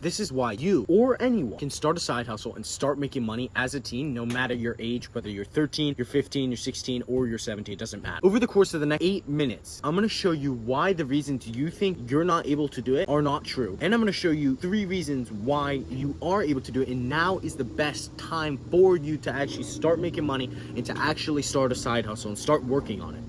This is why you or anyone can start a side hustle and start making money as a teen, no matter your age, whether you're 13, you're 15, you're 16, or you're 17, it doesn't matter. Over the course of the next 8 minutes, I'm gonna show you why the reasons you think you're not able to do it are not true. And I'm gonna show you 3 reasons why you are able to do it, and now is the best time for you to actually start making money and to actually start a side hustle and start working on it.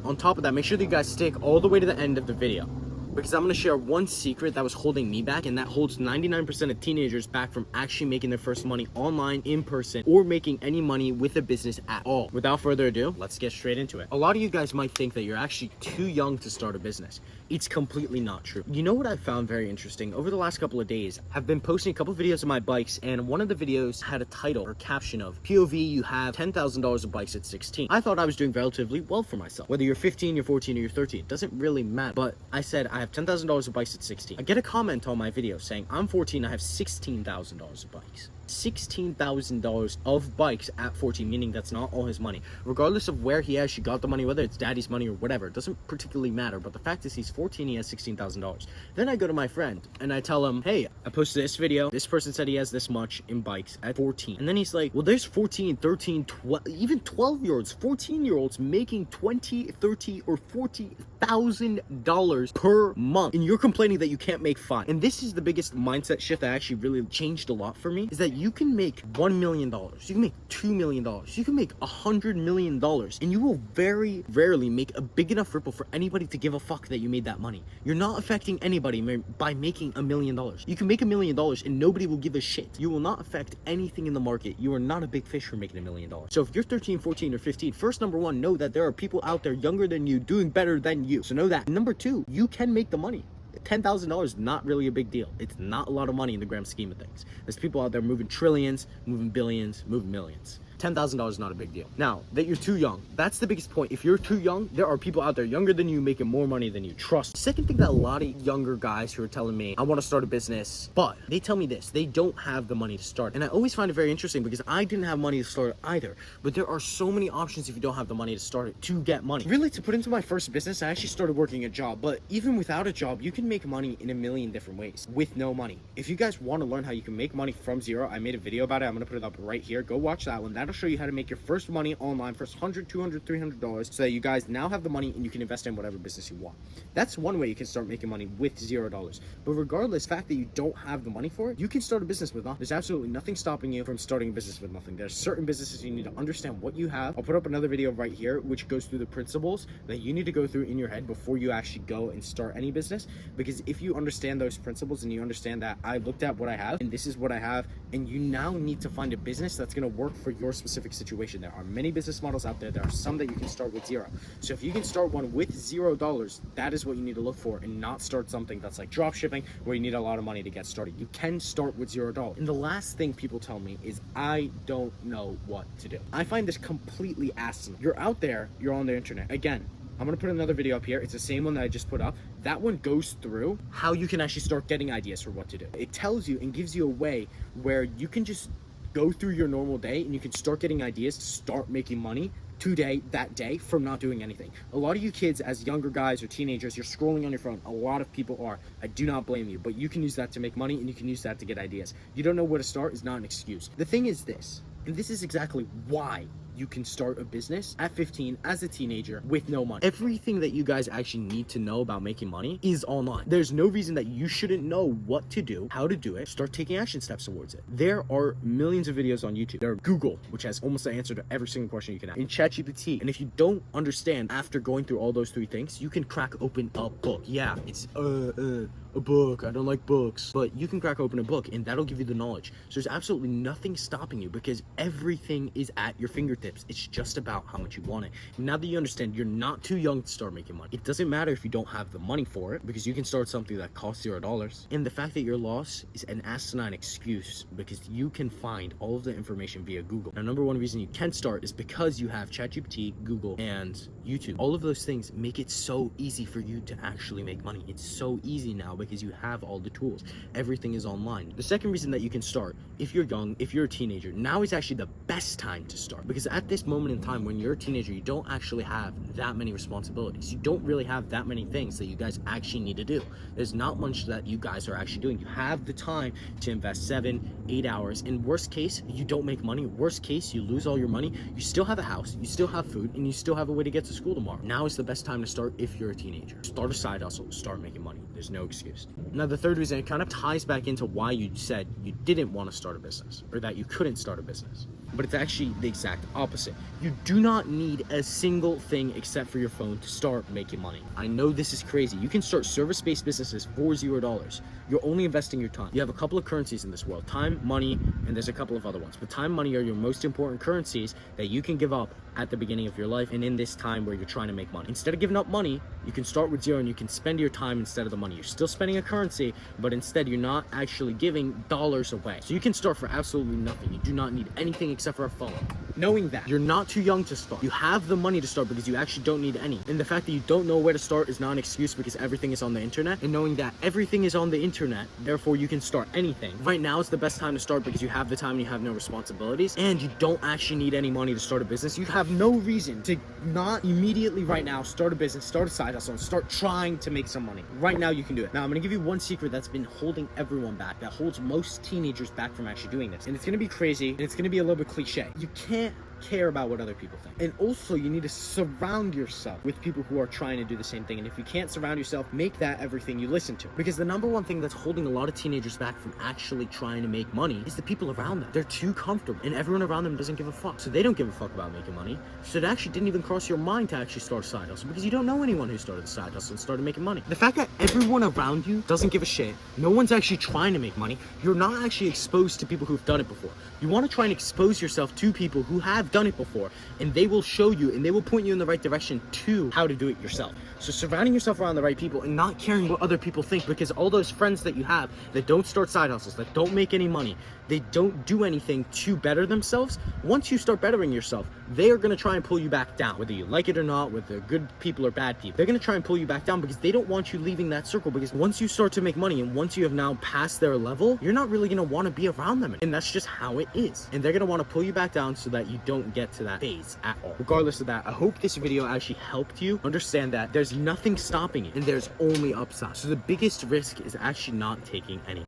On top of that, make sure that you guys stick all the way to the end of the video, because I'm going to share one secret that was holding me back, and that holds 99% of teenagers back from actually making their first money online, in person, or making any money with a business at all. Without further ado, let's get straight into it. A lot of you guys might think that you're actually too young to start a business. It's completely not true. You know what I found very interesting? Over the last couple of days, I've been posting a couple videos of my bikes, and one of the videos had a title or caption of POV, you have $10,000 of bikes at 16. I thought I was doing relatively well for myself. Whether you're 15, you're 14, or you're 13, it doesn't really matter. But I said I have $10,000 of bikes at 16. I get a comment on my video saying I'm 14, I have $16,000 of bikes. $16,000 of bikes at 14, meaning that's not all his money. Regardless of where he actually got the money, whether it's daddy's money or whatever, it doesn't particularly matter. But the fact is he's 14, he has $16,000. Then I go to my friend and I tell him, hey, I posted this video. This person said he has this much in bikes at 14. And then he's like, well, there's 14, 13, 12, even 12-year-olds, 14-year-olds making $20, $30, or $40,000 per month. And you're complaining that you can't make 5. And this is the biggest mindset shift that actually really changed a lot for me, is that you can make $1 million, you can make $2 million, you can make $100 million, and you will very rarely make a big enough ripple for anybody to give a fuck that you made that money. You're not affecting anybody by making $1 million. You can make $1 million and nobody will give a shit. You will not affect anything in the market. You are not a big fish for making $1 million. So if you're 13, 14, or 15, first, number one, know that there are people out there younger than you doing better than you. So know that. Number two, you can make the money. $10,000 is not really a big deal. It's not a lot of money in the grand scheme of things. There's people out there moving trillions, moving billions, moving millions. $10,000 is not a big deal. Now, that you're too young, that's the biggest point. If you're too young, there are people out there younger than you making more money than you. Trust. Second thing that a lot of younger guys who are telling me, I want to start a business, but they tell me this, they don't have the money to start. And I always find it very interesting because I didn't have money to start either. But there are so many options if you don't have the money to start it, to get money. Really, to put into my first business, I actually started working a job. But even without a job, you can make money in a million different ways with no money. If you guys want to learn how you can make money from zero, I made a video about it. I'm going to put it up right here. Go watch that one. That'll show you how to make your first money online, first $100, $200, $300, so that you guys now have the money and you can invest in whatever business you want. That's one way you can start making money with $0. But regardless, the fact that you don't have the money for it, you can start a business with nothing. There's absolutely nothing stopping you from starting a business with nothing. There's certain businesses you need to understand what you have. I'll put up another video right here which goes through the principles that you need to go through in your head before you actually go and start any business. Because if you understand those principles and you understand that I looked at what I have and this is what I have, and you now need to find a business that's going to work for your specific situation. There are many business models out there. There are some that you can start with zero. So if you can start one with $0, that is what you need to look for, and not start something that's like drop shipping where you need a lot of money to get started. You can start with $0. And the last thing people tell me is I don't know what to do. I find this completely asinine. You're out there, you're on the internet. Again, I'm going to put another video up here. It's the same one that I just put up. That one goes through how you can actually start getting ideas for what to do. It tells you and gives you a way where you can just go through your normal day and you can start getting ideas to start making money today, that day, from not doing anything. A lot of you kids as younger guys or teenagers, you're scrolling on your phone. A lot of people are. I do not blame you, but you can use that to make money and you can use that to get ideas. You don't know where to start is not an excuse. The thing is this, and this is exactly why you can start a business at 15 as a teenager with no money. Everything that you guys actually need to know about making money is online. There's no reason that you shouldn't know what to do, how to do it, start taking action steps towards it. There are millions of videos on YouTube. There are Google, which has almost the answer to every single question you can ask, and ChatGPT. And if you don't understand after going through all those 3 things, you can crack open a book. Yeah, it's a book. I don't like books. But you can crack open a book and that'll give you the knowledge. So there's absolutely nothing stopping you because everything is at your fingertips. It's just about how much you want it. Now that you understand you're not too young to start making money, it doesn't matter if you don't have the money for it, because you can start something that costs $0. And the fact that you're lost is an asinine excuse, because you can find all of the information via Google. Now, number one reason you can start is because you have ChatGPT, Google, and YouTube. All of those things make it so easy for you to actually make money. It's so easy now because you have all the tools. Everything is online. The second reason that you can start, if you're young, if you're a teenager, now is actually the best time to start, because at this moment in time when you're a teenager, you don't actually have that many responsibilities. You don't really have that many things that you guys actually need to do. There's not much that you guys are actually doing. You have the time to invest 7-8 hours. In worst case, you don't make money. Worst case, you lose all your money. You still have a house, you still have food, and you still have a way to get to school tomorrow. Now is the best time to start if you're a teenager. Start a side hustle, start making money. There's no excuse. Now, the third reason, it kind of ties back into why you said you didn't want to start a business, or that you couldn't start a business. But it's actually the exact opposite. You do not need a single thing except for your phone to start making money. I know this is crazy. You can start service-based businesses for $0. You're only investing your time. You have a couple of currencies in this world: time, money, and there's a couple of other ones. But time, money are your most important currencies that you can give up at the beginning of your life and in this time where you're trying to make money. Instead of giving up money, you can start with 0 and you can spend your time instead of the money. You're still spending a currency, but instead you're not actually giving dollars away. So you can start for absolutely nothing. You do not need anything except for a phone. Knowing that you're not too young to start, you have the money to start because you actually don't need any. And the fact that you don't know where to start is not an excuse because everything is on the internet. And knowing that everything is on the internet, therefore you can start anything. Right now is the best time to start because you have the time and you have no responsibilities and you don't actually need any money to start a business. You have no reason to not immediately right now start a business, start a side hustle, and start trying to make some money. Right now you can do it. Now I'm gonna give you one secret that's been holding everyone back, that holds most teenagers back from actually doing this. And it's gonna be crazy and it's gonna be a little bit cliche. You can't care about what other people think. And also you need to surround yourself with people who are trying to do the same thing. And if you can't surround yourself, make that everything you listen to. Because the number one thing that's holding a lot of teenagers back from actually trying to make money is the people around them. They're too comfortable and everyone around them doesn't give a fuck. So they don't give a fuck about making money. So it actually didn't even cross your mind to actually start a side hustle because you don't know anyone who started a side hustle and started making money. The fact that everyone around you doesn't give a shit, no one's actually trying to make money, you're not actually exposed to people who've done it before. You want to try and expose yourself to people who have done it before, and they will show you and they will point you in the right direction to how to do it yourself. So surrounding yourself around the right people and not caring what other people think, because all those friends that you have that don't start side hustles, that don't make any money, they don't do anything to better themselves, once you start bettering yourself, they are going to try and pull you back down. Whether you like it or not, whether they're good people or bad people, they're going to try and pull you back down because they don't want you leaving that circle. Because once you start to make money and once you have now passed their level, you're not really going to want to be around them. And that's just how it is. And they're going to want to pull you back down so that you don't get to that phase at all. Regardless of that, I hope this video actually helped you understand that there's nothing stopping it and there's only upside. So the biggest risk is actually not taking any.